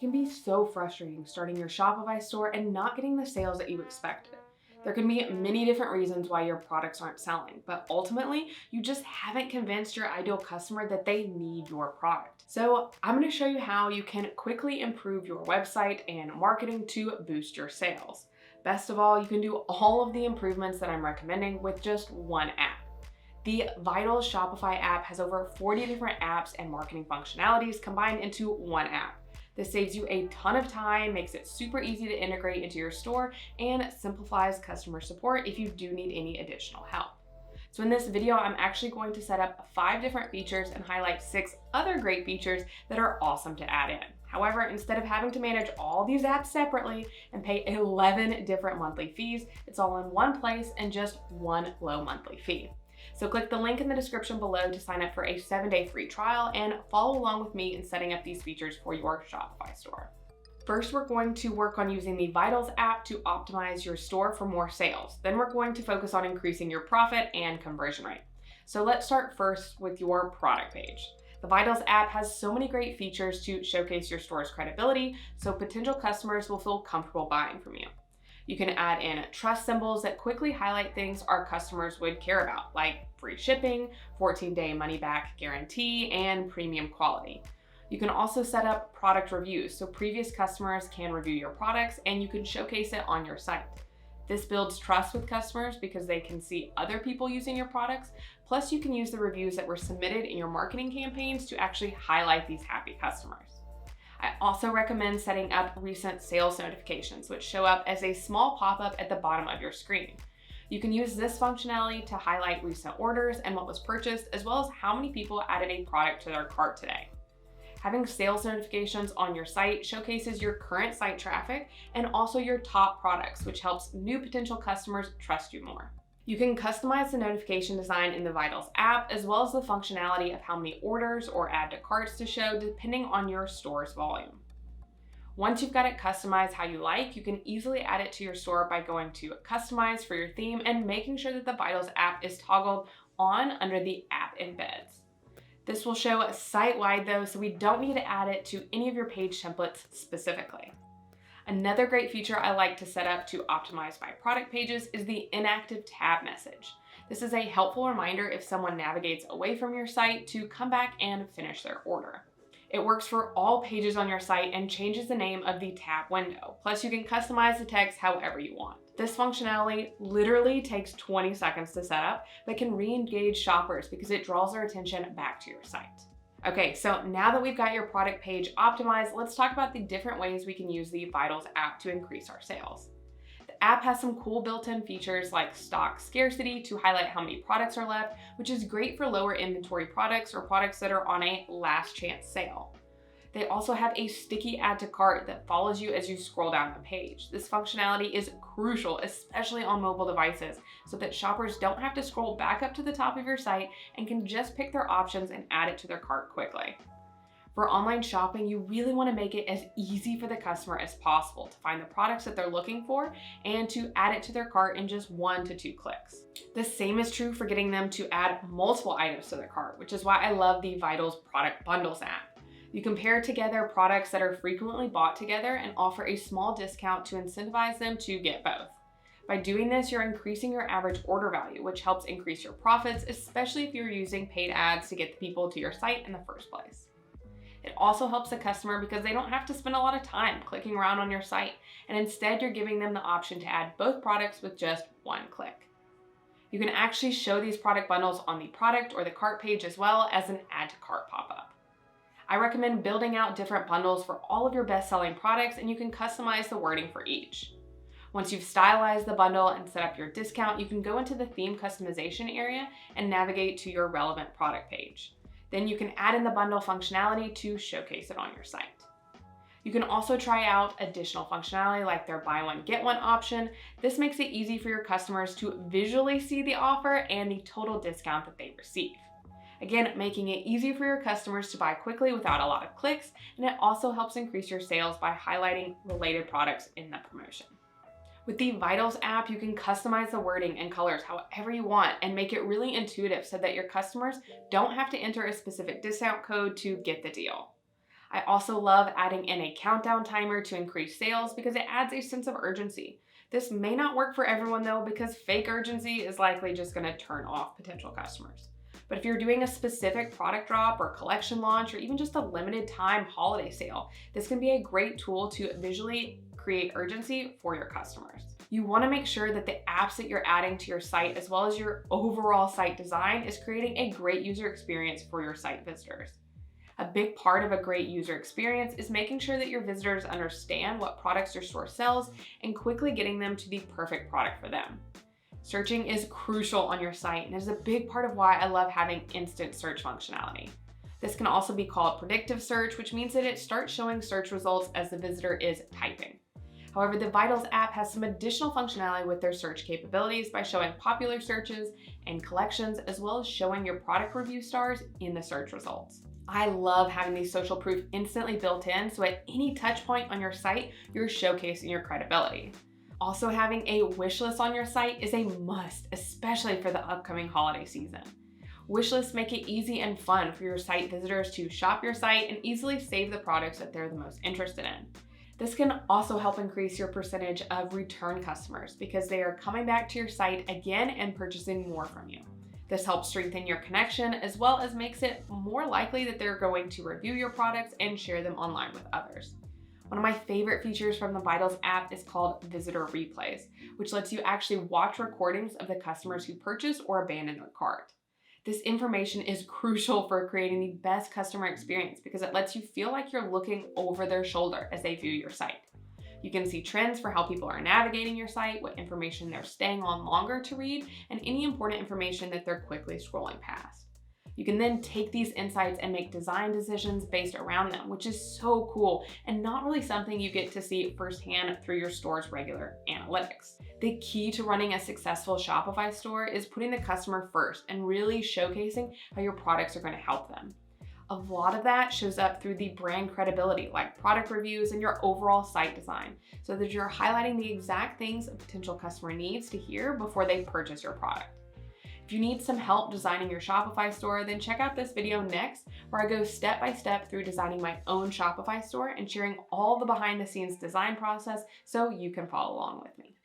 can be so frustrating starting your Shopify store and not getting the sales that you expected. There can be many different reasons why your products aren't selling, but ultimately, you just haven't convinced your ideal customer that they need your product. So I'm going to show you how you can quickly improve your website and marketing to boost your sales. Best of all, you can do all of the improvements that I'm recommending with just one app. The Vital Shopify app has over 40 different apps and marketing functionalities combined into one app. This saves you a ton of time, makes it super easy to integrate into your store, and simplifies customer support if you do need any additional help. So in this video, I'm actually going to set up 5 different features and highlight 6 other great features that are awesome to add in. However, instead of having to manage all these apps separately and pay 11 different monthly fees, it's all in one place and just one low monthly fee. So click the link in the description below to sign up for a 7-day free trial and follow along with me in setting up these features for your Shopify store. First, we're going to work on using the Vitals app to optimize your store for more sales. Then we're going to focus on increasing your profit and conversion rate. So let's start first with your product page. The Vitals app has so many great features to showcase your store's credibility, so potential customers will feel comfortable buying from you. You can add in trust symbols that quickly highlight things our customers would care about, like free shipping, 14-day money-back guarantee, and premium quality. You can also set up product reviews so previous customers can review your products and you can showcase it on your site. This builds trust with customers because they can see other people using your products, plus you can use the reviews that were submitted in your marketing campaigns to actually highlight these happy customers. I also recommend setting up recent sales notifications, which show up as a small pop-up at the bottom of your screen. You can use this functionality to highlight recent orders and what was purchased, as well as how many people added a product to their cart today. Having sales notifications on your site showcases your current site traffic and also your top products, which helps new potential customers trust you more. You can customize the notification design in the Vitals app, as well as the functionality of how many orders or add to carts to show depending on your store's volume. Once you've got it customized how you like, you can easily add it to your store by going to Customize for your theme and making sure that the Vitals app is toggled on under the app embeds. This will show site-wide though, so we don't need to add it to any of your page templates specifically. Another great feature I like to set up to optimize my product pages is the inactive tab message. This is a helpful reminder if someone navigates away from your site to come back and finish their order. It works for all pages on your site and changes the name of the tab window. Plus you can customize the text however you want. This functionality literally takes 20 seconds to set up, but can re-engage shoppers because it draws their attention back to your site. Okay, so now that we've got your product page optimized, let's talk about the different ways we can use the Vitals app to increase our sales. The app has some cool built-in features like stock scarcity to highlight how many products are left, which is great for lower inventory products or products that are on a last chance sale. They also have a sticky add to cart that follows you as you scroll down the page. This functionality is crucial, especially on mobile devices, so that shoppers don't have to scroll back up to the top of your site and can just pick their options and add it to their cart quickly. For online shopping, you really want to make it as easy for the customer as possible to find the products that they're looking for and to add it to their cart in just 1 to 2 clicks. The same is true for getting them to add multiple items to their cart, which is why I love the Vitals Product Bundles app. You can pair together products that are frequently bought together and offer a small discount to incentivize them to get both. By doing this, you're increasing your average order value, which helps increase your profits, especially if you're using paid ads to get the people to your site in the first place. It also helps the customer because they don't have to spend a lot of time clicking around on your site, and instead you're giving them the option to add both products with just one click. You can actually show these product bundles on the product or the cart page as well as an add to cart pop-up. I recommend building out different bundles for all of your best-selling products, and you can customize the wording for each. Once you've stylized the bundle and set up your discount, you can go into the theme customization area and navigate to your relevant product page. Then you can add in the bundle functionality to showcase it on your site. You can also try out additional functionality like their buy one, get one option. This makes it easy for your customers to visually see the offer and the total discount that they receive. Again, making it easy for your customers to buy quickly without a lot of clicks, and it also helps increase your sales by highlighting related products in the promotion. With the Vitals app, you can customize the wording and colors however you want and make it really intuitive so that your customers don't have to enter a specific discount code to get the deal. I also love adding in a countdown timer to increase sales because it adds a sense of urgency. This may not work for everyone though, because fake urgency is likely just going to turn off potential customers. But if you're doing a specific product drop or collection launch or even just a limited time holiday sale, this can be a great tool to visually create urgency for your customers. You want to make sure that the apps that you're adding to your site, as well as your overall site design, is creating a great user experience for your site visitors. A big part of a great user experience is making sure that your visitors understand what products your store sells and quickly getting them to the perfect product for them. Searching is crucial on your site and is a big part of why I love having instant search functionality. This can also be called predictive search, which means that it starts showing search results as the visitor is typing. However, the Vitals app has some additional functionality with their search capabilities by showing popular searches and collections, as well as showing your product review stars in the search results. I love having these social proof instantly built in, so at any touch point on your site, you're showcasing your credibility. Also, having a wish list on your site is a must, especially for the upcoming holiday season. Wish lists make it easy and fun for your site visitors to shop your site and easily save the products that they're the most interested in. This can also help increase your percentage of return customers because they are coming back to your site again and purchasing more from you. This helps strengthen your connection as well as makes it more likely that they're going to review your products and share them online with others. One of my favorite features from the Vitals app is called Visitor Replays, which lets you actually watch recordings of the customers who purchased or abandoned their cart. This information is crucial for creating the best customer experience because it lets you feel like you're looking over their shoulder as they view your site. You can see trends for how people are navigating your site, what information they're staying on longer to read, and any important information that they're quickly scrolling past. You can then take these insights and make design decisions based around them, which is so cool and not really something you get to see firsthand through your store's regular analytics. The key to running a successful Shopify store is putting the customer first and really showcasing how your products are going to help them. A lot of that shows up through the brand credibility, like product reviews and your overall site design, so that you're highlighting the exact things a potential customer needs to hear before they purchase your product. If you need some help designing your Shopify store, then check out this video next, where I go step by step through designing my own Shopify store and sharing all the behind the scenes design process so you can follow along with me.